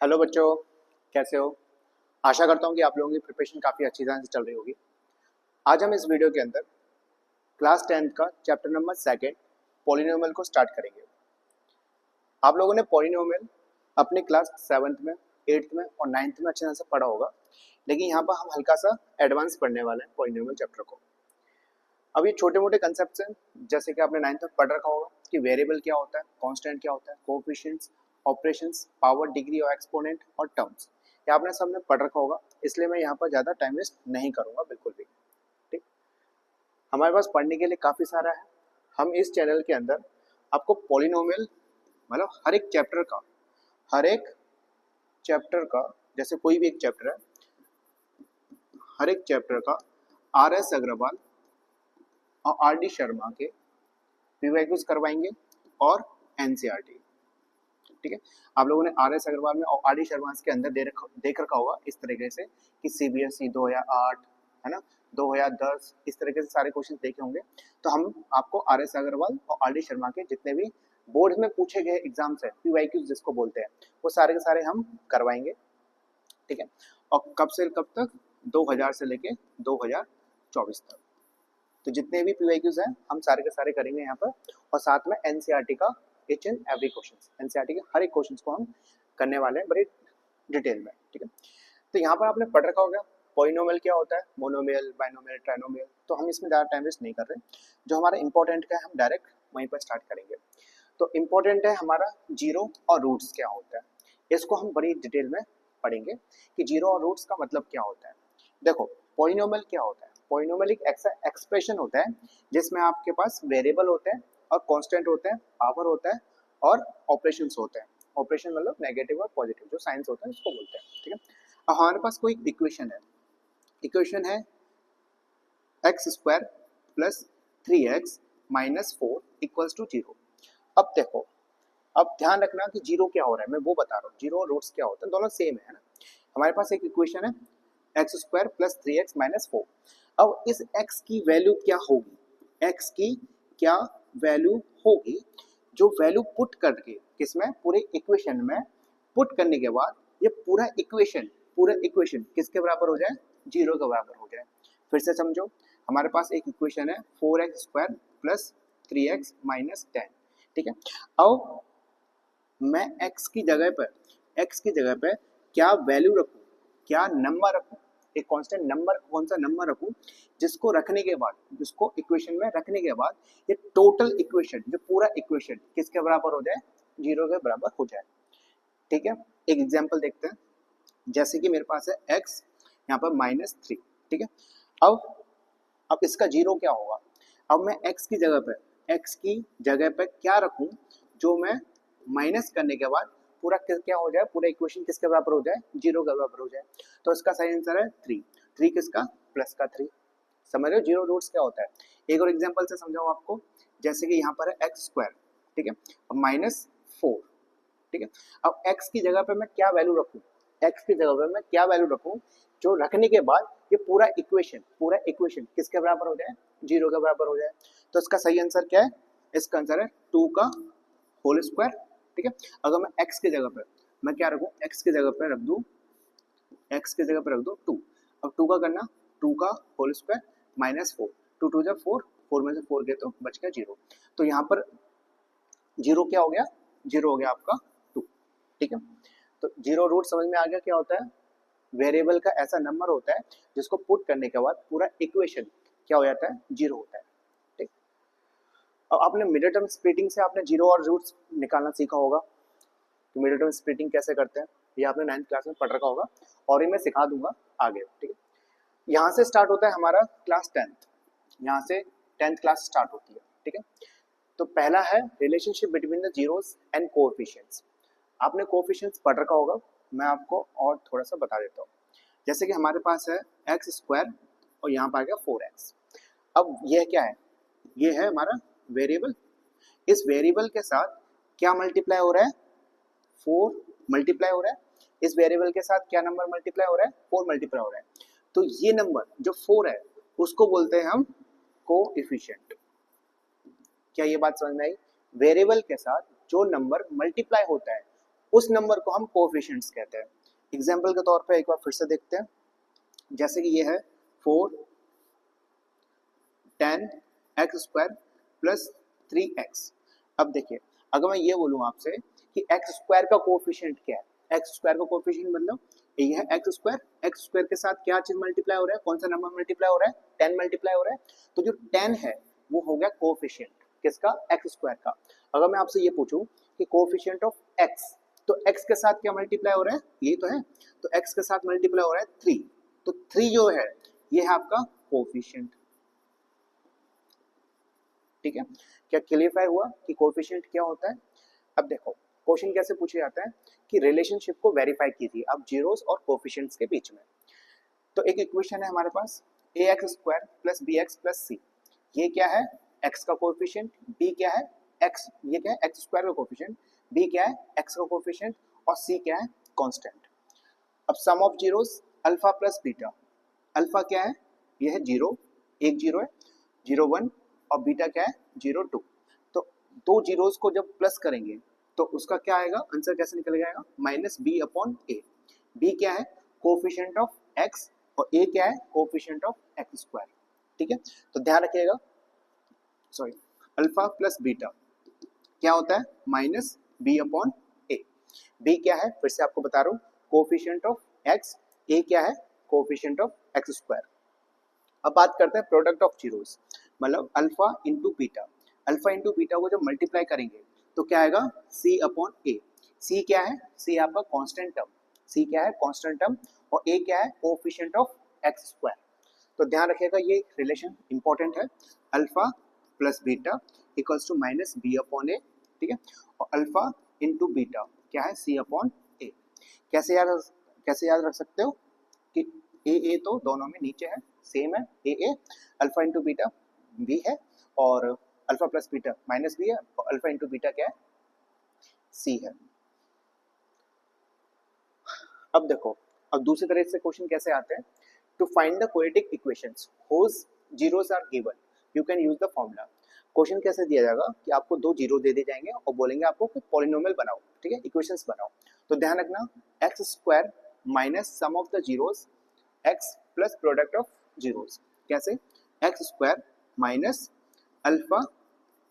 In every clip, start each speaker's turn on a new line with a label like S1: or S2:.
S1: Hello बच्चों, कैसे हो? आशा करता हूँ कि आप लोगों की प्रिपरेशन काफ़ी अच्छी तरह से चल रही होगी। आज हम इस वीडियो के अंदर क्लास 10th का चैप्टर नंबर सेकेंड पॉलिनोमियल को स्टार्ट करेंगे। आप लोगों ने पॉलिनोमियल अपने क्लास 7th में, 8th में और 9th में अच्छे तरह से पढ़ा होगा, लेकिन यहाँ पर हम हल्का सा एडवांस पढ़ने वाले हैं पॉलिनोमियल चैप्टर को। अब ये छोटे मोटे कंसेप्ट हैं, जैसे कि आपने 9th में पढ़ रखा होगा कि वेरिएबल क्या होता है, कॉन्स्टेंट क्या होता है, कोएफिशिएंट्स, ऑपरेशंस, पावर, डिग्री और एक्सपोनेंट और टर्म्स, ये आपने सबने पढ़ रखा होगा, इसलिए मैं यहाँ पर ज़्यादा टाइम वेस्ट नहीं करूँगा बिल्कुल भी। ठीक, हमारे पास पढ़ने के लिए काफ़ी सारा है। हम इस चैनल के अंदर आपको पॉलिनोमियल मतलब हर एक चैप्टर का, जैसे कोई भी एक चैप्टर है, हर एक चैप्टर का आर एस अग्रवाल और आर डी शर्मा के पीवाईक्यूज करवाएंगे और एनसीईआरटी। ठीक है, आप लोगों ने आर एस अग्रवाल में और आर डी शर्मा के अंदर देख रखा होगा इस तरीके से कि सीबीएसई 2008 है ना, 2010, इस तरीके से सारे क्वेश्चन देखे होंगे। तो हम आपको आर एस अग्रवाल और आर डी शर्मा के जितने भी बोर्ड में पूछे गए एग्जाम्स है, पीवाईक्यूज जिसको बोलते हैं, वो सारे के सारे हम करवाएंगे। ठीक है, और कब से कब तक? 2000 से लेके 2024 तक। तो जितने भी पीवाईक्यूज हैं हम सारे के सारे करेंगे यहाँ पर, और साथ में एनसीईआरटी का each and every question, NCERT के हर एक क्वेश्चन को हम करने वाले हैं बड़ी डिटेल में। ठीक है, तो यहाँ पर आपने पढ़ रखा होगा पॉलिनोमियल क्या होता है, मोनोमियल, बाइनोमियल, ट्राइनोमियल, तो हम इसमें ज़्यादा टाइम वेस्ट नहीं कर रहे। जो हमारा इंपॉर्टेंट का है हम डायरेक्ट वहीं पर स्टार्ट करेंगे। तो इम्पोर्टेंट है हमारा जीरो और रूट्स क्या होता है, इसको हम बड़ी डिटेल में पढ़ेंगे कि जीरो और रूट्स का मतलब क्या होता है। देखो, पॉलिनोमियल क्या होता है? पॉलिनोमियल एक ऐसा एक्सप्रेशन होता है जिसमें आपके पास वेरिएबल होते हैं और कांस्टेंट होते हैं, पावर होता है और ऑपरेशंस होते हैं। ऑपरेशन मतलब नेगेटिव और पॉजिटिव, जो साइंस होता है उसको बोलते हैं। ठीक है, अब हमारे पास कोई इक्वेशन है, इक्वेशन है X square plus 3x minus 4 equals to 0। अब देखो, अब ध्यान रखना कि जीरो क्या हो रहा है, मैं वो बता रहा हूँ। जीरो और रूट्स क्या होते हैं, दोनों सेम है ना। हमारे पास एक इक्वेशन है X square plus 3x minus 4। अब इस x की वैल्यू क्या होगी, x की क्या वैल्यू होगी, जो वैल्यू पुट करके किसमें, पूरे इक्वेशन में पुट करने के बाद ये पूरा इक्वेशन किसके बराबर हो जाए, जीरो के बराबर हो जाए। फिर से समझो, हमारे पास एक इक्वेशन है 4x square plus 3x minus 10। ठीक है, अब मैं x की जगह पर क्या वैल्यू रखूं, क्या नंबर रखूं, एक कांस्टेंट नंबर, कौन सा नंबर रखूं जिसको रखने के बाद, जिसको इक्वेशन में रखने के बाद ये टोटल इक्वेशन, जो पूरा इक्वेशन किसके बराबर हो जाए, जीरो के बराबर हो जाए। ठीक है, एक एग्जांपल देखते हैं, जैसे कि मेरे पास है x यहाँ पर -3। ठीक है, अब इसका जीरो क्या होगा, अब मैं x की जगह पर क्या रखूं जो मैं माइनस करने के बाद पूरा क्या हो जाए, पूरा इक्वेशन किसके बराबर हो जाए, जीरो के बराबर हो जाए। तो इसका सही आंसर है 3। 3 किसका, प्लस का 3। समझ रहे हो जीरो रूट्स क्या होता है। एक और एग्जांपल से समझाऊं आपको, जैसे कि यहाँ पर है एक्स स्क्वायर, ठीक है, अब -4। ठीक है, अब x की जगह पे मैं क्या वैल्यू रखूं, x की जगह पे मैं क्या वैल्यू रखूं जो रखने के बाद ये पूरा इक्वेशन किसके बराबर हो जाए, जीरो के बराबर हो जाए। तो इसका सही आंसर क्या है, इसका आंसर है 2 का होल स्क्वायर। ठीक है, अगर मैं x की जगह पर मैं क्या रखूं, x की जगह पर रख दूं 2। अब 2 का करना, 2 का होल स्क्वायर माइनस 4, 2 2 जा 4, 4 में से 4 गए तो बच गया 0। तो यहाँ पर जीरो क्या हो गया, जीरो हो गया आपका 2। ठीक है, तो जीरो रूट समझ में आ गया क्या होता है, वेरिएबल का ऐसा नंबर होता है जिसको पुट करने के बाद पूरा इक्वेशन क्या हो जाता है, जीरो होता है। ठीक, अब आपने मिडिल टर्म स्प्लिटिंग से आपने जीरो और रूट्स निकालना सीखा होगा कि मिडिल टर्म स्प्लिटिंग कैसे करते हैं, ये आपने 9th क्लास में पढ़ रखा होगा और ये मैं सिखा दूंगा आगे। ठीक है, यहाँ से स्टार्ट होता है हमारा क्लास 10th, यहाँ से 10th क्लास स्टार्ट होती है। ठीक है, तो पहला है relationship between the zeros and coefficients. आपने कोएफिशिएंट्स पढ़ रखा होगा, मैं आपको और थोड़ा सा बता देता हूँ। जैसे कि हमारे पास है एक्स स्क्वायर और यहाँ पर आ गया 4x। अब यह क्या है, ये है हमारा वेरिएबल। इस वेरिएबल के साथ क्या मल्टीप्लाई हो रहा है, 4 मल्टीप्लाई हो रहा है। इस वेरिएबल के साथ क्या नंबर मल्टीप्लाई हो रहा है, 4 मल्टीप्लाई हो रहा है। तो ये नंबर जो 4 है उसको बोलते हैं हम कोएफिशिएंट। क्या ये बात समझ में आई? वेरिएबल के साथ जो नंबर मल्टीप्लाई होता है उस नंबर को हम कोएफिशिएंट्स कहते हैं। एग्जाम्पल के तौर पे एक बार फिर से देखते हैं, जैसे कि ये है 4 10 एक्स स्क्वायर प्लस 3x। अब देखिए, अगर मैं ये बोलूँ आपसे कि एक्स स्क्वायर का कोएफिशिएंट क्या है, एक्स स्क्वायर का कोएफिशिएंट मतलब ये है एक्स स्क्वायर के साथ क्या चीज मल्टीप्लाई हो रहा है, कौन सा नंबर मल्टीप्लाई हो रहा है, 10 मल्टीप्लाई हो रहा है। तो जो 10 है वो हो गया कोएफिशिएंट किसका, एक्स स्क्वायर का। अगर मैं आपसे ये पूछूं कि कोएफिशिएंट ऑफ एक्स, तो एक्स के साथ क्या मल्टीप्लाई हो रहा है, ये तो है, तो एक्स के साथ मल्टीप्लाई हो रहा है 3, तो 3 जो है ये है आपका कोएफिशिएंट। ठीक है, क्या क्लियरफाई हुआ कि कोएफिशिएंट क्या होता है। अब देखो क्वेश्चन कैसे पूछा जाता है कि रिलेशनशिप को वेरीफाई कीजिए आप जीरोस और कोएफिशिएंट्स के बीच में। तो एक इक्वेशन है हमारे पास ax square plus bx plus c, ये क्या है x का कोएफिशिएंट, b क्या है x, ये क्या है x स्क्वायर का कोएफिशिएंट, b क्या है x का कोएफिशिएंट और c क्या है कांस्टेंट। अब sum of zeros alpha plus beta, alpha क्या है, ये है 0, एक जीरो है 0 1, और बीटा क्या है 0 2। तो दो जीरोस को जब प्लस करेंगे तो उसका क्या आएगा, आंसर कैसे निकल जाएगा, माइनस बी अपॉन ए। बी क्या है कोएफिशिएंट ऑफ एक्स और ए क्या है कोएफिशिएंट ऑफ एक्स स्क्वायर। ठीक है, तो ध्यान रखिएगा, सॉरी, अल्फा प्लस बीटा क्या होता है माइनस बी अपॉन ए। बी क्या है फिर से आपको बता रहा हूँ कोएफिशिएंट ऑफ एक्स, ए क्या है कोएफिशिएंट ऑफ एक्स स्क्वायर। अब बात करते हैं प्रोडक्ट ऑफ जीरोस, मतलब alpha into beta, alpha into beta को जब मल्टीप्लाई करेंगे तो क्या आएगा c अपॉन ए। c क्या है, c आपका कांस्टेंट टर्म, c क्या है कांस्टेंट टर्म और a क्या है कोएफिशिएंट ऑफ एक्स स्क्वायर। तो ध्यान रखिएगा ये रिलेशन इंपॉर्टेंट है, alpha plus beta equals to minus B upon A. ठीक है, और अल्फा इंटू बीटा क्या है c अपॉन ए। कैसे याद रख सकते हो कि ए तो दोनों में नीचे है, सेम है, A alpha into beta B है और alpha plus beta minus B है और अल्फा इंटू बीटा क्या है सी है। अब देखो, अब दूसरी तरह से क्वेश्चन कैसे आते हैं, to find the quadratic equations whose zeros are given you can use the formula. Question कैसे दिया जाएगा कि आपको दो जीरो दे दिए जाएंगे और बोलेंगे आपको कि पॉलिनोमियल बनाओ, ठीक है, इक्वेशंस बनाओ। तो ध्यान रखना x square minus sum of the zeros x plus product of zeros, कैसे x square minus alpha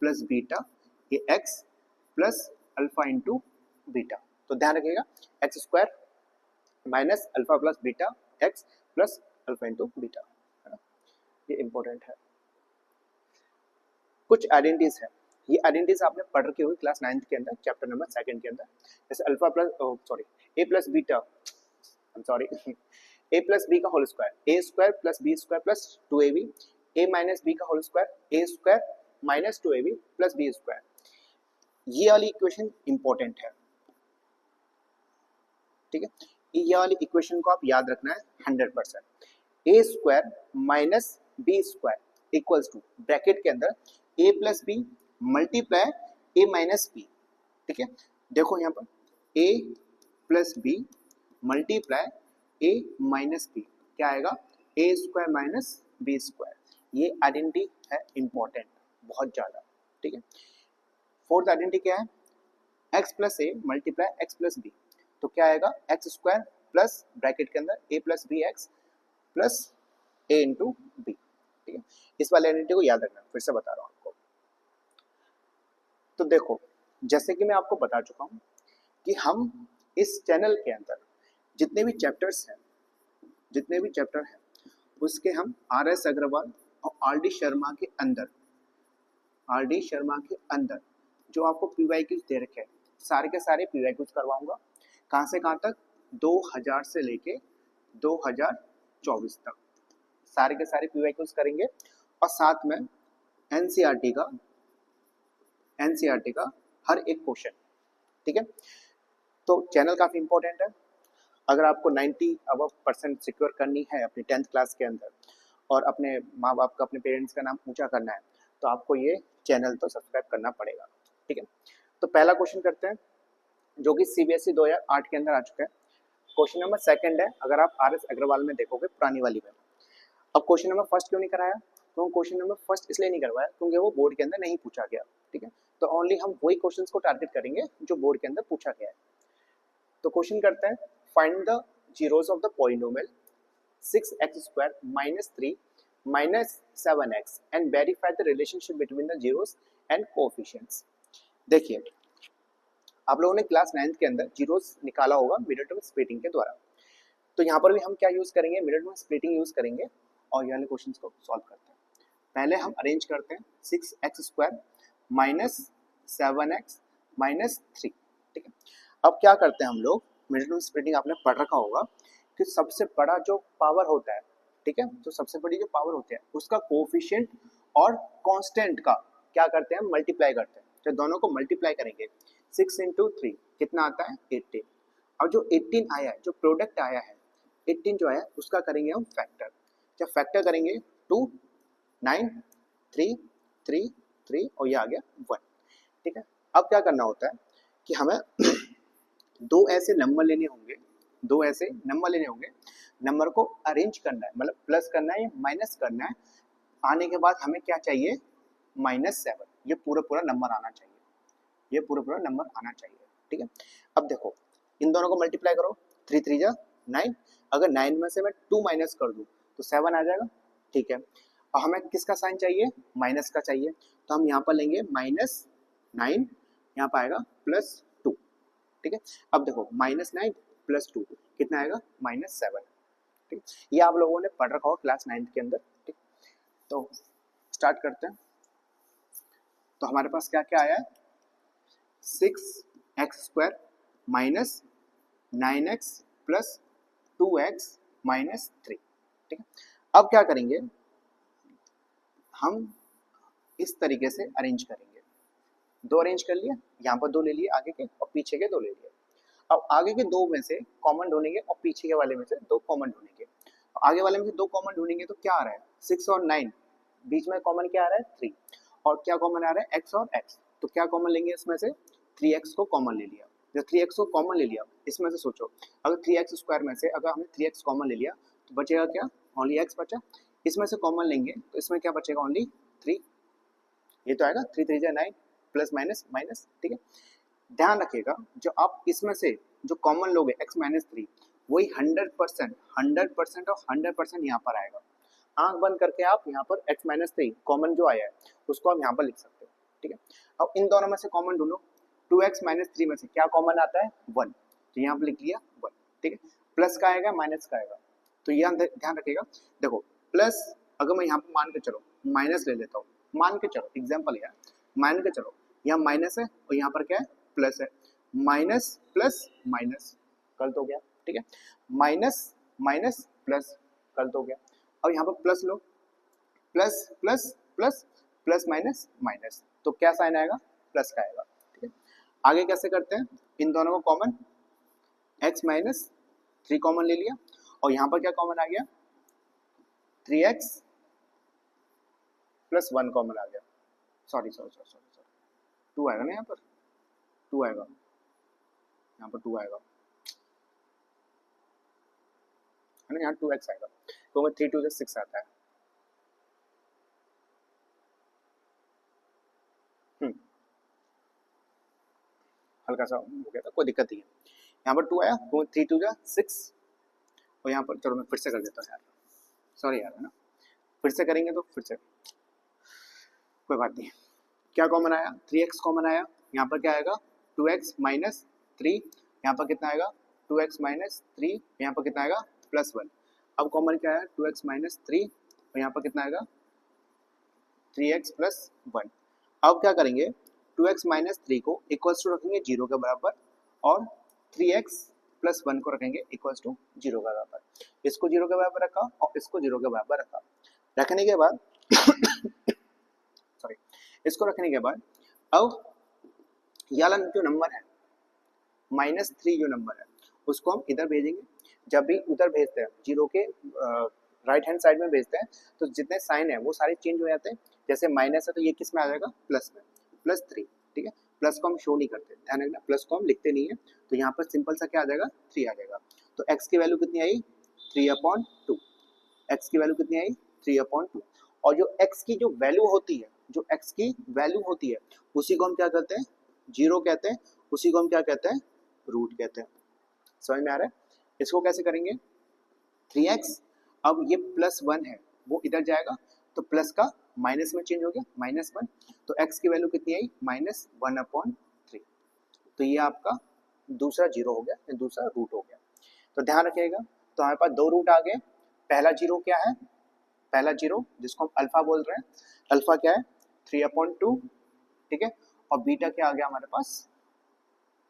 S1: plus beta, ये x plus alpha into beta. तो ध्यान रखिएगा x square minus alpha plus beta x plus alpha into beta, है ना, ये important है। कुछ आइडेंटिटीज है, ये आइडेंटिटीज आपने पढ़ रखी होगी क्लास 9th के अंदर चैप्टर नंबर 2 के अंदर, जैसे alpha plus sorry A plus beta, I am sorry A plus B का whole square, A square plus B square plus 2ab, A minus B का whole square, A square minus 2ab plus B square. ये वाली equation important है, ठीक है, ये वाली equation को आप याद रखना है 100%। A square minus B square equals to bracket के अंदर A plus B multiply A minus B. ठीक है, देखो यहाँ पर A plus B multiply A minus B क्या आएगा, A square minus B square. ये आइडेंटिटी है इंपॉर्टेंट बहुत ज्यादा। ठीक है, फोर्थ आइडेंटिटी क्या है, x plus A multiply x plus B, तो क्या आएगा एक्स स्क्वायर प्लस ब्रैकेट के अंदर A plus B x plus A into B. ठीक है, इस वाले आइडेंटिटी को याद रखना, फिर से बता रहा हूँ आपको। तो देखो जैसे कि मैं आपको बता चुका हूँ कि हम इस चैनल के अंदर जितने भी चैप्टर हैं उसके हम आर एस अग्रवाल और आर डी शर्मा के अंदर जो आपको पीवाईक्यूज दे रखे हैं सारे के सारे पीवाईक्यूज करवाऊंगा। कहाँ से कहाँ तक, 2000 से लेके 2024 तक सारे के सारे पीवाईक्यूज करेंगे और साथ में एनसीईआरटी का हर एक क्वेश्चन। ठीक है, तो चैनल काफ़ी इंपॉर्टेंट है। अगर आपको 90% सिक्योर करनी है अपनी 10th क्लास के अंदर और अपने माँ बाप का, अपने पेरेंट्स का नाम ऊंचा करना है तो आपको ये चैनल तो सब्सक्राइब करना पड़ेगा। ठीक है, तो पहला क्वेश्चन करते हैं जो कि सीबीएसई 2008 के अंदर आ चुका है। क्वेश्चन नंबर 2 है, अगर आप आर एस अग्रवाल में देखोगे पुरानी वाली में। अब क्वेश्चन नंबर 1 क्यों नहीं कराया, तो क्वेश्चन नंबर 1 इसलिए नहीं करवाया क्योंकि वो बोर्ड के अंदर नहीं पूछा गया। ठीक है, तो ओनली हम वही क्वेश्चंस को टारगेट करेंगे जो बोर्ड के अंदर पूछा गया है। तो क्वेश्चन करते हैं, find the zeros of the polynomial 6x² minus 3 minus 7x and verify the relationship between the zeros and coefficients। देखिए, आप लोगों ने क्लास 9th के अंदर जीरोस निकाला होगा मिडिल टर्म स्प्लिटिंग के द्वारा। तो यहाँ पर भी हम क्या यूज करेंगे, मिडिल टर्म स्प्लिटिंग यूज करेंगे और ये वाले क्वेश्चंस को सॉल्व करते हैं। पहले हम अरेंज करते हैं 6x² minus 7x minus 3, ठीक है। अब क्या करते हैं हम लोग, मिडिल टर्म स्प्लिटिंग आपने पढ़ रखा होगा कि सबसे बड़ा जो पावर होता है, ठीक है, तो सबसे बड़ी जो पावर होती है उसका कोएफिशिएंट और कांस्टेंट का क्या करते हैं, मल्टीप्लाई करते हैं। तो दोनों को मल्टीप्लाई करेंगे, 6 into 3 कितना आता है, 18। और जो 18 आया है, जो प्रोडक्ट आया है 18 जो आया है उसका करेंगे हम फैक्टर। जब फैक्टर करेंगे 2 9 3 3 3 और ये आ गया 1, ठीक है। अब क्या करना होता है कि हमें दो ऐसे नंबर लेने होंगे, नंबर को अरेंज करना है, मतलब प्लस करना है या माइनस करना है। आने के बाद हमें क्या चाहिए, -7। ये पूरा नंबर आना चाहिए, ठीक है। अब देखो इन दोनों को मल्टीप्लाई करो, 3 3 जा 9। अगर 9 में से मैं 2 माइनस कर दूं तो 7 आ जाएगा, ठीक है। और हमें किसका साइन चाहिए, माइनस का चाहिए, तो हम यहाँ पर लेंगे -9, यहाँ पर आएगा +2, ठीक है। अब देखो -9 +2 कितना आएगा, -7, ठीक। ये आप लोगों ने पढ़ रखा होगा क्लास 9th के अंदर, ठीक। तो स्टार्ट करते हैं। तो हमारे पास क्या क्या आया है, 6x² minus 9x plus 2x minus 3, ठीक है। अब क्या करेंगे, हम इस तरीके से अरेंज करेंगे, दो अरेंज कर लिया, यहाँ पर दो ले लिए आगे के और पीछे के दो ले लिए। अब आगे के दो में से कॉमन ढूंढेंगे और पीछे के वाले में से दो कॉमन ढूंढेंगे। आगे वाले में से दो कॉमन ढूंढेंगे तो क्या आ रहा है, 6 और 9, बीच में कॉमन क्या आ रहा है, 3, और क्या कॉमन आ रहा है, x और x। तो क्या कॉमन लेंगे इसमें से, 3x को कॉमन ले लिया। जब 3x को कॉमन ले लिया, इसमें से सोचो अगर 3x² में से अगर हमने 3x कॉमन ले लिया तो बचेगा क्या, ओनली x बचा। इसमें से कॉमन लेंगे तो इसमें क्या बचेगा, ओनली 3। ये तो आएगा 3 3 9 प्लस माइनस माइनस, ठीक है। ध्यान रखिएगा जो आप इसमें से जो कॉमन लोगे x -3 वही 100% और 100% यहाँ पर आएगा। आंख बंद करके आप यहाँ पर x -3 कॉमन जो आया है उसको आप यहाँ पर लिख सकते हो, ठीक है। अब इन दोनों में से कॉमन ढूंढो, 2x -3 में से क्या कॉमन आता है, 1, तो यहाँ पर लिख लिया 1, ठीक है। प्लस का आएगा माइनस का आएगा, तो यहाँ ध्यान रखिएगा। देखो प्लस अगर मैं यहाँ पर मान के चलो माइनस ले लेता हूँ, मान के चलो एग्जाम्पल यार, मान के चलो यहाँ माइनस है और यहाँ पर क्या है, प्लस है। माइनस प्लस माइनस कल तो गया, ठीक है। माइनस माइनस प्लस कल तो गया। अब यहाँ पर प्लस लो, plus plus plus plus minus minus, तो क्या साइन आएगा, प्लस का आएगा, ठीक है। आगे कैसे करते हैं, इन दोनों को कॉमन, x -3 कॉमन ले लिया और यहाँ पर क्या कॉमन आ गया, 3x + 1 कॉमन आ गया। सॉरी 2 आएगा ना, यहाँ पर 2 आएगा, यहाँ पर 2 आएगा है ना, यहाँ 2x आएगा, तो 3 2 से 6 आता है। हल्का सा हो गया था, कोई दिक्कत नहीं है। यहाँ पर 2 आया, तो 3 2 जा 6 और यहाँ पर चलो मैं फिर से कर देता हूँ यार, सॉरी यार, है ना, फिर से करेंगे तो फिर से कोई बात नहीं। क्या कॉमन आया, 3x कॉमन आया, यहाँ पर क्या आएगा, 2x -3, यहाँ पर कितना आएगा, 2x -3, यहाँ पर कितना आएगा, +1। अब कॉमन क्या है, 2x -3 और यहाँ पर कितना आएगा, 3x + 1। अब क्या करेंगे, 2x -3 को इक्वल्स टू रखेंगे 0 के बराबर और 3x + 1 को रखेंगे इक्वल्स टू 0 के बराबर। इसको 0 के बराबर रखा और इसको 0 के बराबर रखा। रखने के बाद सॉरी, इसको रखने के बाद अब ये वाला जो नंबर है -3 जो नंबर है उसको हम इधर भेजेंगे। जब भी उधर भेजते हैं 0 के राइट हैंड साइड में भेजते हैं तो जितने साइन है वो सारे चेंज हो जाते हैं। जैसे माइनस है तो ये किस में आ जाएगा, प्लस में, +3, ठीक है। प्लस को हम शो नहीं करते, ध्यान रखना, प्लस को हम लिखते नहीं है, तो यहाँ पर सिंपल सा क्या आ जाएगा, 3 आ जाएगा। तो x की वैल्यू कितनी आई, 3/2। x की वैल्यू कितनी आई, 3/2। और जो x की जो वैल्यू होती है, जो x की वैल्यू होती है उसी को हम क्या कहते हैं, 0 कहते हैं, उसी को हम क्या कहते हैं, रूट कहते हैं, समझ में आ रहा है? इसको कैसे करेंगे, 3x, अब ये +1 है वो इधर जाएगा तो प्लस का माइनस में चेंज हो गया, -1, तो x की वैल्यू कितनी आई, -1/3। तो ये आपका दूसरा जीरो हो गया, दूसरा रूट हो गया। तो ध्यान रखिएगा, तो हमारे पास दो रूट आ गए। पहला जीरो क्या है, पहला जीरो जिसको हम अल्फा बोल रहे हैं, अल्फा क्या है 3/2, ठीक है, और बीटा क्या आ गया हमारे पास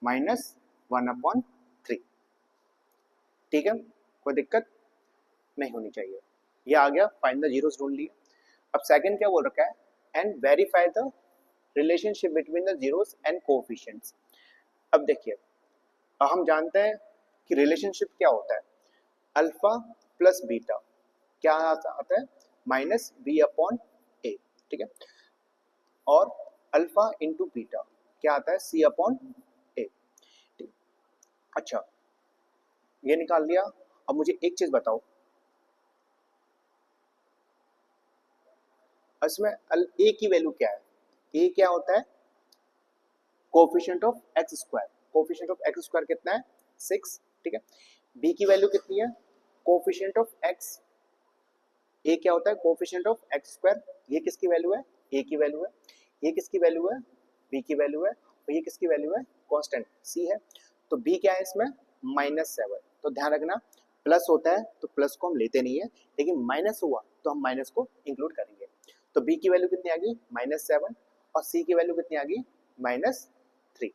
S1: -1/3, ठीक है, कोई दिक्कत नहीं होनी चाहिए। ये आ गया, फाइंड द जीरोस ढूंढ लिए। अब सेकंड क्या बोल रखा है, and verify the relationship between the zeros and coefficients. अब देखिए, अब हम जानते हैं कि रिलेशनशिप क्या होता है, अल्फा प्लस बीटा क्या आता है, -b/a, ठीक है, और अल्फा इंटू बीटा क्या आता है, c/a, ठीक। अच्छा, ये निकाल लिया। अब मुझे एक चीज बताओ, इसमें a की वैल्यू क्या है, a क्या होता है, coefficient of x square, coefficient of x square कितना है 6, ठीक है। b की वैल्यू कितनी है, कोएफिशिएंट ऑफ x, a क्या होता है, कोएफिशिएंट ऑफ एक्स स्क्वायर, ये किसकी वैल्यू है, a की वैल्यू है, ये किसकी वैल्यू है, b की वैल्यू है, और ये किसकी वैल्यू है, कांस्टेंट c है। तो b क्या है इसमें, -7। तो ध्यान रखना, प्लस होता है तो प्लस को हम लेते नहीं है, लेकिन माइनस हुआ तो हम माइनस को इंक्लूड करेंगे। तो b की वैल्यू कितनी आ गई, -7, और c की वैल्यू कितनी आ गई, -3।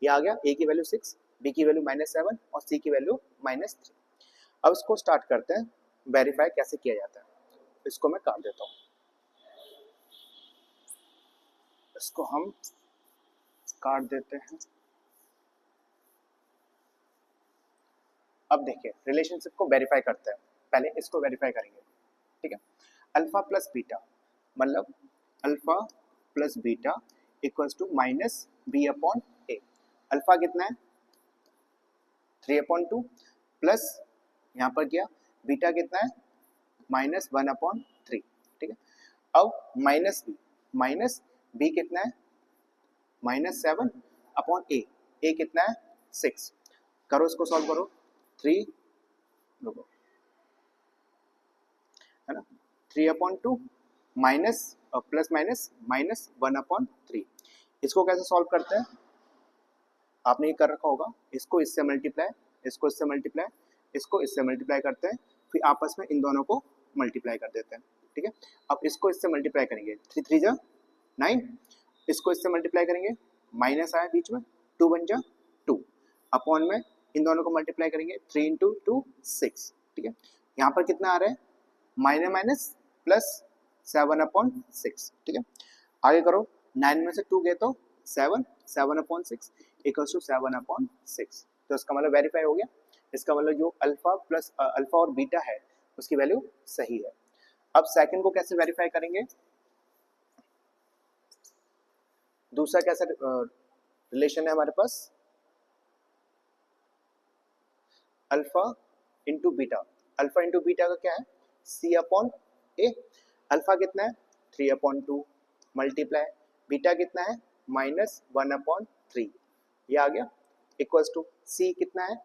S1: ये आ गया, a की वैल्यू 6, b की वैल्यू -7 और c की वैल्यू -3। अब इसको स्टार्ट करते हैं, वेरीफाई कैसे किया जाता है। इसको मैं काट देता हूँ, इसको हम काट देते हैं। अब देखिए, रिलेशनशिप को वेरीफाई करते हैं, पहले इसको वेरीफाई करेंगे, ठीक है। अल्फा प्लस बीटा मतलब alpha plus beta equals to -b/a। Alpha कितना है 3/2 प्लस यहाँ पर क्या, बीटा कितना है -1/3, ठीक है। अब माइनस बी कितना है -7/a, a कितना है 6, करो इसको सॉल्व करो, 3 रुको, है ना, 3/2 माइनस प्लस माइनस -1/3। इसको कैसे सॉल्व करते हैं, आपने ये कर रखा होगा, इसको इससे मल्टीप्लाई, इसको इससे मल्टीप्लाई, इसको इससे मल्टीप्लाई करते हैं, फिर आपस में इन दोनों को मल्टीप्लाई कर देते हैं, ठीक है। अब इसको इससे मल्टीप्लाई करेंगे, 3 3 जा 9, इसको इससे मल्टीप्लाई करेंगे, माइनस आया बीच में, 2 1 जा 2, अपॉन में इन दोनों को मल्टीप्लाई करेंगे, 3 × 2 6, ठीक है। यहाँ पर कितना आ रहा है, माइनस माइनस प्लस 7/6, ठीक है। आगे करो, 9 में से 2 गए तो 7, 7/6 इक्वल्स टू 7/6। तो इसका मतलब वेरीफाई हो गया, इसका मतलब जो अल्फा और बीटा है उसकी वैल्यू सही है। अब सेकंड को कैसे वेरीफाई करेंगे, दूसरा कैसा रिलेशन है हमारे पास, alpha into beta, alpha into beta का क्या है, c/a। अल्फा कितना है 3/2 मल्टीप्लाई, बीटा कितना है -1/3, ये आ गया, इक्वल्स टू c कितना है,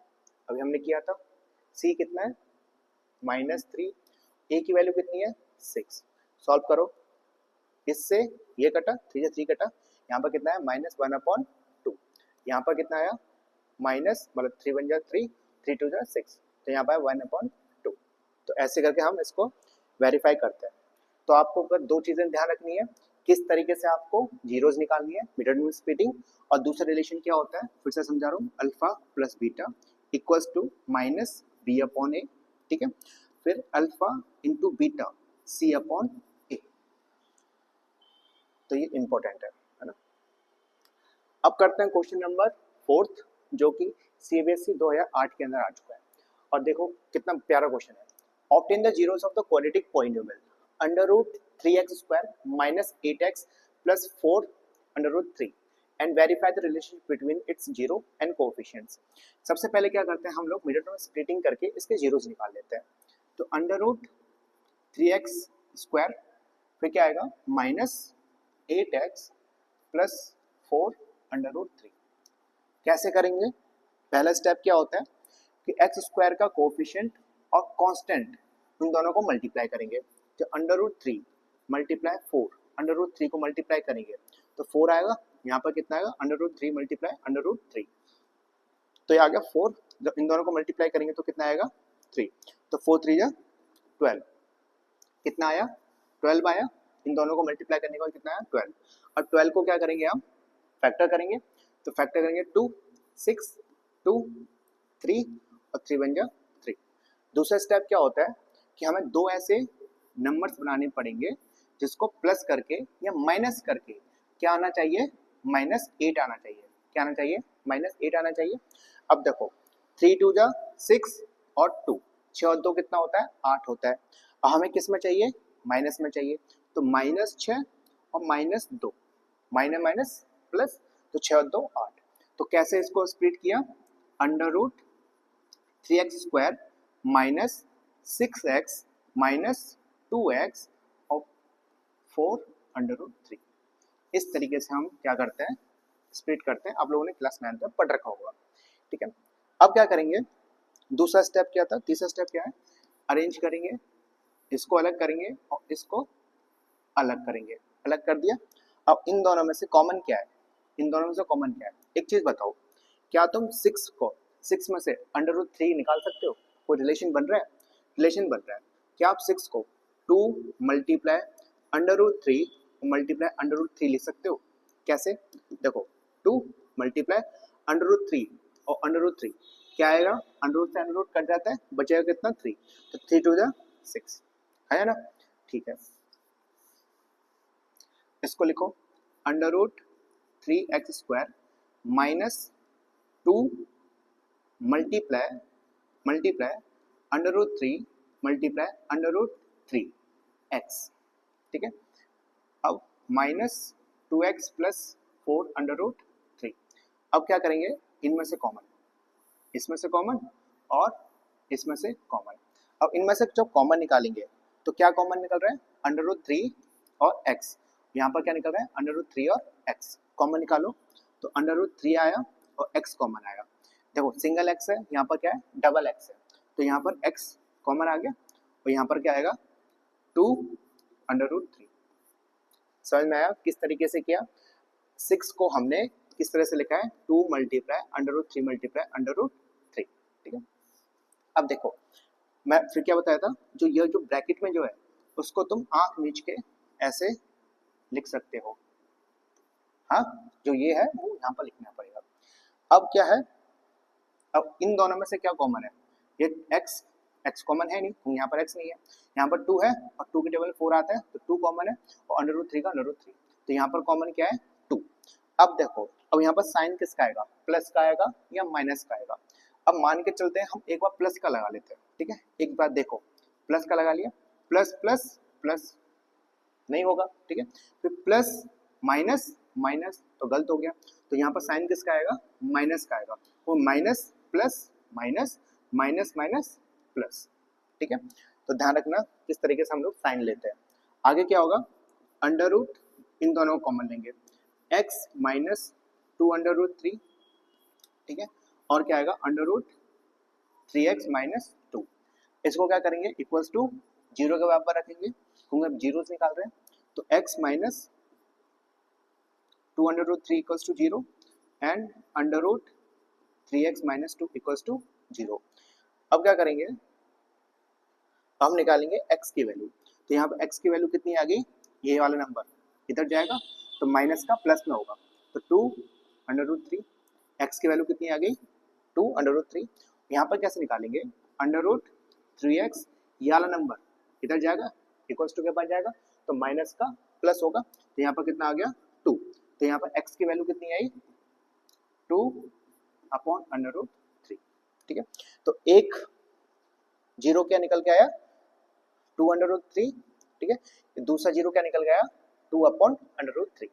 S1: अभी हमने किया था, c कितना है -3, a की वैल्यू कितनी है 6, सॉल्व करो, इससे ये कटा, 3 से 3 कटा, यहाँ पर कितना है -1/2, यहाँ पर कितना आया माइनस, मतलब 3 1 जा 3, 3 2 जा 6, तो यहाँ पर 1/2। तो ऐसे करके हम इसको वेरीफाई करते हैं। तो आपको अगर दो चीज़ें ध्यान रखनी है, किस तरीके से आपको जीरोज निकालनी है, मिड स्प्लिटिंग, और दूसरा रिलेशन क्या होता है, फिर से समझा रहा हूँ, alpha plus beta equals to -b/a, ठीक है, फिर अल्फा इंटू बीटा c/a। तो ये इंपॉर्टेंट है ना। अब करते हैं क्वेश्चन नंबर 4, जो कि CBSE 2008 के अंदर आ चुका है, और देखो कितना प्यारा क्वेश्चन है। Obtain the zeros of the quadratic polynomial √3x² minus 8x plus 4 √3 and verify the relationship between its zero and coefficients। सबसे पहले क्या करते हैं हम लोग, मिडिल टर्म स्प्लिटिंग करके इसके जीरोस निकाल लेते हैं। तो √3x², फिर क्या आएगा -8x plus 4 √3। कैसे करेंगे, पहला स्टेप क्या होता है, कि एक्स स्क्वायर का कोफिशिएंट और कांस्टेंट इन दोनों को मल्टीप्लाई करेंगे, तो √3 मल्टीप्लाई 4, √3 को मल्टीप्लाई करेंगे तो 4 आएगा, यहाँ पर कितना आएगा √3 मल्टीप्लाई √3, तो ये आ गया 4, जब इन दोनों को मल्टीप्लाई करेंगे तो कितना आएगा 3, तो 4 3 जा 12, कितना आया 12 आया, इन दोनों को मल्टीप्लाई करने के बाद कितना आया 12, और 12 को क्या करेंगे हम फैक्टर करेंगे, तो फैक्टर करेंगे 2 6 2 3 और 3 बन जा 3। दूसरा स्टेप क्या होता है कि हमें दो ऐसे नंबर्स बनाने पड़ेंगे जिसको प्लस करके या माइनस करके क्या आना चाहिए -8 आना चाहिए, क्या आना चाहिए -8 आना चाहिए। अब देखो 3 2 जा 6 और 2, 6 और 2 कितना होता है 8 होता है, और हमें किस में चाहिए माइनस में चाहिए, तो -6 और -2 माइनस माइनस प्लस, तो 6 और 2 8, तो कैसे इसको स्प्लिट किया √3x² minus 6x minus 2x और 4√3, इस तरीके से हम क्या करते हैं स्प्लिट करते हैं, आप लोगों ने क्लास 9 में पढ़ रखा होगा, ठीक है। अब क्या करेंगे, दूसरा स्टेप क्या था, तीसरा स्टेप क्या है, अरेंज करेंगे, इसको अलग करेंगे और इसको अलग करेंगे, अलग कर दिया। अब इन दोनों में से कॉमन क्या है, इन दोनों में से कॉमन क्या है, एक चीज बताओ, क्या तुम 6 में से √3 निकाल सकते हो, कोई रिलेशन बन रहा है, रिलेशन बन रहा है, क्या आप 6 को 2 मल्टीप्लाई √3 मल्टीप्लाई √3 लिख सकते हो, कैसे, देखो 2 मल्टीप्लाई √3 और √3 क्या आएगा, √ से √ कट जाता है, बचेगा कितना 3, तो 3 2 जा 6 है ना, ठीक है। इसको लिखो √3x² minus 2 multiply √3 multiply √3x, ठीक है। अब -2x प्लस 4√3, अब क्या करेंगे, इनमें से कॉमन, इसमें से कॉमन और इसमें से कॉमन, अब इनमें से जब कॉमन निकालेंगे तो क्या कॉमन निकल रहा है √3 और x, यहाँ पर क्या निकल रहा है √3 और x, कॉमन निकालो, तो √3 आया और x कॉमन आएगा, देखो सिंगल x है, यहाँ पर क्या है डबल x है, तो यहाँ पर x कॉमन आ गया और यहाँ पर क्या आएगा 2√3, समझ में आया किस तरीके से किया। 6 को हमने किस तरह से लिखा है 2 मल्टीप्लाई √3 मल्टीप्लाई √3, ठीक है। अब देखो मैं फिर क्या बताया था, जो ये जो ब्रैकेट में जो है उसको तुम आंख मीच के ऐसे लिख सकते हो, हाँ जो ये है वो यहाँ पर लिखना पड़ेगा। अब क्या है, अब इन दोनों में से क्या कॉमन है, ये x कॉमन है नहीं, यहाँ पर x नहीं है, यहाँ पर 2 है और 2 की टेबल 4 आता है, तो 2 कॉमन है और √3 का √3, तो यहाँ पर कॉमन क्या है 2। अब देखो अब यहाँ पर साइन किसका आएगा, प्लस का आएगा या माइनस का आएगा, अब मान के चलते हैं हम एक बार प्लस का लगा लेते हैं, ठीक है, एक बार देखो प्लस का लगा लिया, प्लस प्लस प्लस नहीं होगा, ठीक है, फिर प्लस माइनस माइनस तो गलत हो गया, तो यहाँ पर साइन किसका आएगा माइनस का आएगा, वो minus plus minus minus minus plus, ठीक है। तो ध्यान रखना किस तरीके से हम लोग साइन लेते हैं। आगे क्या होगा, √ इन दोनों को कॉमन लेंगे, x माइनस 2√3, ठीक है, और क्या आएगा √3x माइनस 2, इसको क्या करेंगे इक्वल्स टू 0 के बराबर रखेंगे, क्योंकि अब जीरो से निकाल रहे हैं, तो x minus 2√3 equals to 0 and √3x minus 2 equals to 0। अब क्या करेंगे, हम निकालेंगे x की वैल्यू, तो यहाँ पर x की वैल्यू कितनी आ गई, ये वाला नंबर इधर जाएगा तो माइनस का प्लस में होगा, तो 2√3, x की वैल्यू कितनी आ गई 2√3, यहाँ पर कैसे निकालेंगे √3x, ये वाला नंबर इधर जाएगा इक्वल्स टू के पास जाएगा, तो माइनस का प्लस होगा, तो यहाँ पर कितना आ गया 2, तो यहाँ पर x की वैल्यू कितनी आई 2/√3, ठीक है। तो एक जीरो क्या निकल के आया 2/√3, ठीक है, दूसरा जीरो क्या निकल गया 2/√3,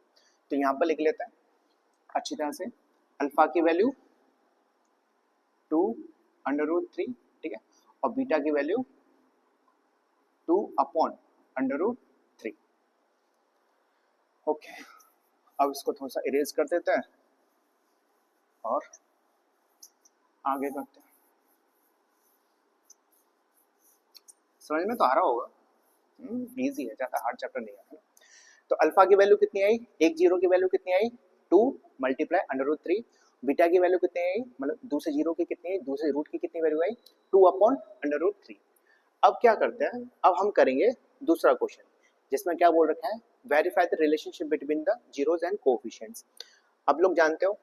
S1: तो यहाँ पर लिख लेते हैं अच्छी तरह से, अल्फा की वैल्यू 2/√3, ठीक है, और बीटा की वैल्यू 2/√3, ओके। अब इसको थोड़ा सा इरेज कर देते हैं और आगे करते हैं। समझ में तो आ रहा होगा, इजी है, ज़्यादा हार्ड चैप्टर नहीं है। तो अल्फा की वैल्यू कितनी आई, एक जीरो की वैल्यू कितनी आई 2 मल्टीप्लाई अंडर रूट 3, बीटा की वैल्यू कितनी आई, मतलब दूसरे जीरो की कितनी आई, दूसरे रूट की कितनी वैल्यू आई 2 अपॉन अंडर रूट 3। अब क्या करते हैं, अब हम करेंगे दूसरा क्वेश्चन जिसमें क्या बोल रखा है, verify the relationship between the zeros and coefficients. अब लोग जानते हो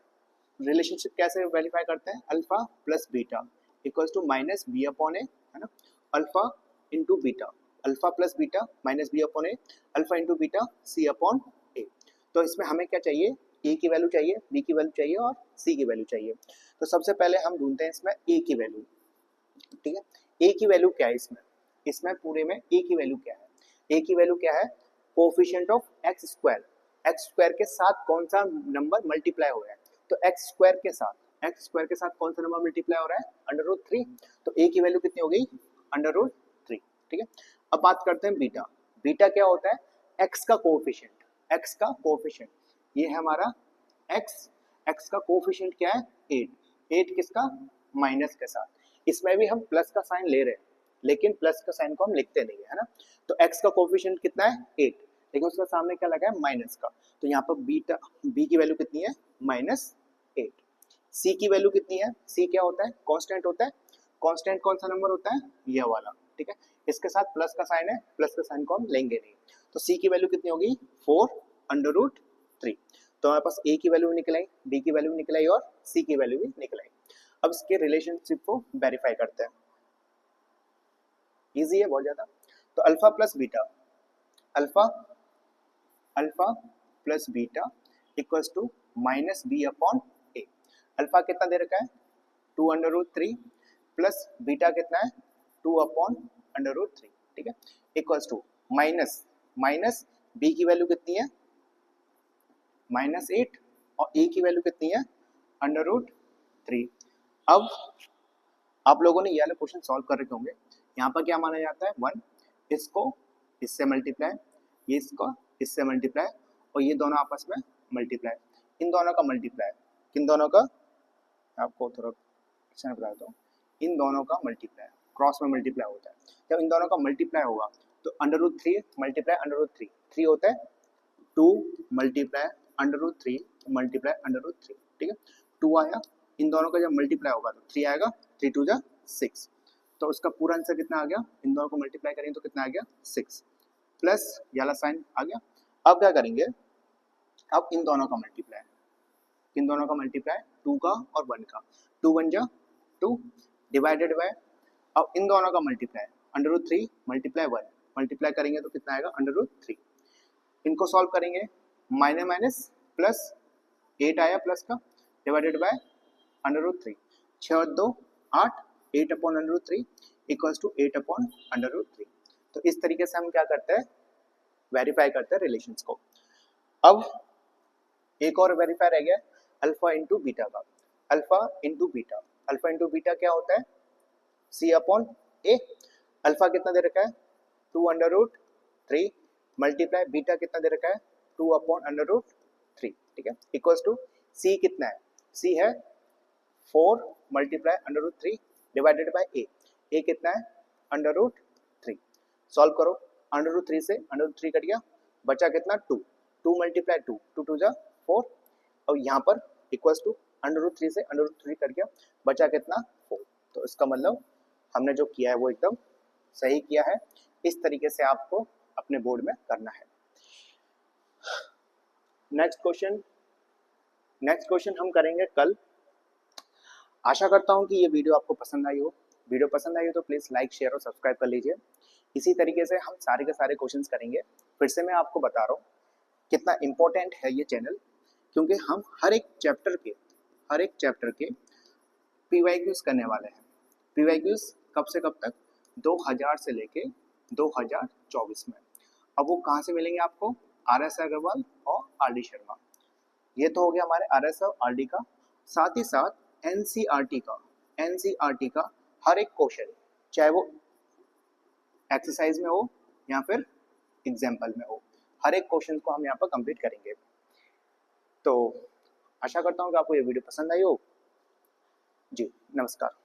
S1: रिलेशनशिप कैसे वेरीफाई करते हैं, alpha plus beta equals to minus B upon A, है ना, alpha into beta, alpha plus beta minus B upon A, alpha into beta C upon A. तो इसमें हमें क्या चाहिए, ए की वैल्यू चाहिए, बी की वैल्यू चाहिए और सी की वैल्यू चाहिए। तो सबसे पहले हम ढूंढते हैं इसमें ए की वैल्यू, ठीक है। ए की वैल्यू क्या है इसमें पूरे में ए की वैल्यू क्या है, ए की वैल्यू क्या है, कोफिशिएंट ऑफ एक्स स्क्वायर के साथ कौन सा नंबर मल्टीप्लाई हो रहा है, तो एक्स स्क्वायर के साथ कौन सा नंबर मल्टीप्लाई हो रहा है, अंडर रूट 3। तो ए की वैल्यू कितनी हो गई, अंडर रूट 3, ठीक है। अब बात करते हैं बीटा, बीटा क्या होता है, एक्स का कोफिशिएंट, ये है हमारा एक्स का कोफिशिएंट क्या है 8 किसका, माइनस के साथ। इसमें भी हम प्लस का साइन ले रहे हैं लेकिन प्लस का साइन को हम लिखते नहीं है ना। तो एक्स का कोफिशिएंट कितना है 8, लेकिन उसका सामने क्या लगा है माइनस का, तो यहाँ पर बीटा बी की वैल्यू कितनी है -8। सी की वैल्यू कितनी है, सी क्या होता है, कांस्टेंट होता है, कांस्टेंट कौन सा नंबर होता है, ये वाला, ठीक है। इसके साथ प्लस का साइन है, प्लस का साइन को हम लेंगे नहीं। तो सी की वैल्यू कितनी होगी 4 अंडर रूट 3। तो हमारे पास ए की वैल्यू भी निकल आई, बी की वैल्यू निकल आई और सी की वैल्यू भी निकल आई। अब इसके रिलेशनशिप को वेरीफाई करते हैं, इजी है बहुत ज्यादा। तो alpha plus beta, alpha plus beta equals to minus B upon A. Alpha कितना दे रखा है 2 अंडर रूट 3 प्लस बीटा कितना है 2 अपॉन अंडर रूट 3, ठीक है, इक्वल्स टू माइनस बी की वैल्यू कितनी है -8 और ए की वैल्यू कितनी है अंडर रूट 3। अब आप लोगों ने ये वाले क्वेश्चन सॉल्व कर रखे होंगे, यहाँ पर क्या माना जाता है 1, इसको इससे मल्टीप्लाई, ये इसको इससे मल्टीप्लाई और ये दोनों आपस में मल्टीप्लाई, इन दोनों का मल्टीप्लाई, किन दोनों का, आपको थोड़ा अच्छा बता दो, इन दोनों का मल्टीप्लाई, क्रॉस में मल्टीप्लाई होता है। जब इन दोनों का मल्टीप्लाई होगा तो under root 3 multiply under root 3 होता है 2 multiply under root 3 multiply under root 3, ठीक है, 2 आया, इन दोनों का जब मल्टीप्लाई होगा तो 3 आएगा, 3 2 जा 6, तो उसका पूरा आंसर कितना आ गया, इन दोनों को मल्टीप्लाई करेंगे तो कितना आ गया 6 प्लस ये वाला साइन आ गया। अब क्या करेंगे, अब इन दोनों का मल्टीप्लाई, इन दोनों का मल्टीप्लाई 2 का और 1 का, 2 1 जा 2 डिवाइडेड बाय, अब इन दोनों का multiply under root 3 multiply 1, multiply करेंगे तो कितना आएगा अंडर रूट 3। इनको सॉल्व करेंगे, माइनस माइनस प्लस 8 आया प्लस का, डिवाइडेड बाय अंडर रूट 3, 6 और 2 8, 8 upon under root 3 equals to 8 upon under root 3। तो इस तरीके से हम क्या करते हैं, वेरीफाई करते हैं रिलेशंस को। अब एक और वेरीफाई रह गया अल्फा इंटू बीटा का, अल्फा इंटू बीटा क्या होता है सी अपॉन ए। अल्फा कितना दे रखा है 2 अंडर रूट 3 मल्टीप्लाई बीटा कितना दे रखा है 2 अपॉन अंडर रूट 3, ठीक है, इक्वल्स टू सी कितना है, सी है 4 multiply under root 3 divided by A कितना है अंडर रूट 3। सॉल्व करो, अंडर रूट 3 से अंडर रूट 3 कट गया, बचा कितना 2 मल्टीप्लाई 2 2 जा 4 और यहाँ पर इक्वल्स टू अंडर रूट 3 से अंडर रूट 3 कट गया, बचा कितना 4। तो इसका मतलब हमने जो किया है वो एकदम सही किया है। इस तरीके से आपको अपने बोर्ड में करना है। नेक्स्ट क्वेश्चन हम करेंगे कल। आशा करता हूँ कि ये वीडियो आपको पसंद आई हो। वीडियो पसंद आई हो तो प्लीज़ लाइक शेयर और सब्सक्राइब कर लीजिए। इसी तरीके से हम सारे के सारे क्वेश्चंस करेंगे। फिर से मैं आपको बता रहा हूँ कितना इम्पोर्टेंट है ये चैनल, क्योंकि हम हर एक चैप्टर के PYQs करने वाले हैं। PYQs कब से कब तक, 2000 से लेके 2024 में। अब वो कहाँ से मिलेंगे आपको, RS अग्रवाल और RD शर्मा। ये तो हो गया हमारे RS और RD का। साथ ही साथ NCERT का हर एक क्वेश्चन, चाहे वो एक्सरसाइज में हो या फिर एग्जाम्पल में हो, हर एक क्वेश्चन को हम यहाँ पर कंप्लीट करेंगे। तो आशा करता हूँ कि आपको ये वीडियो पसंद आई हो। जी नमस्कार।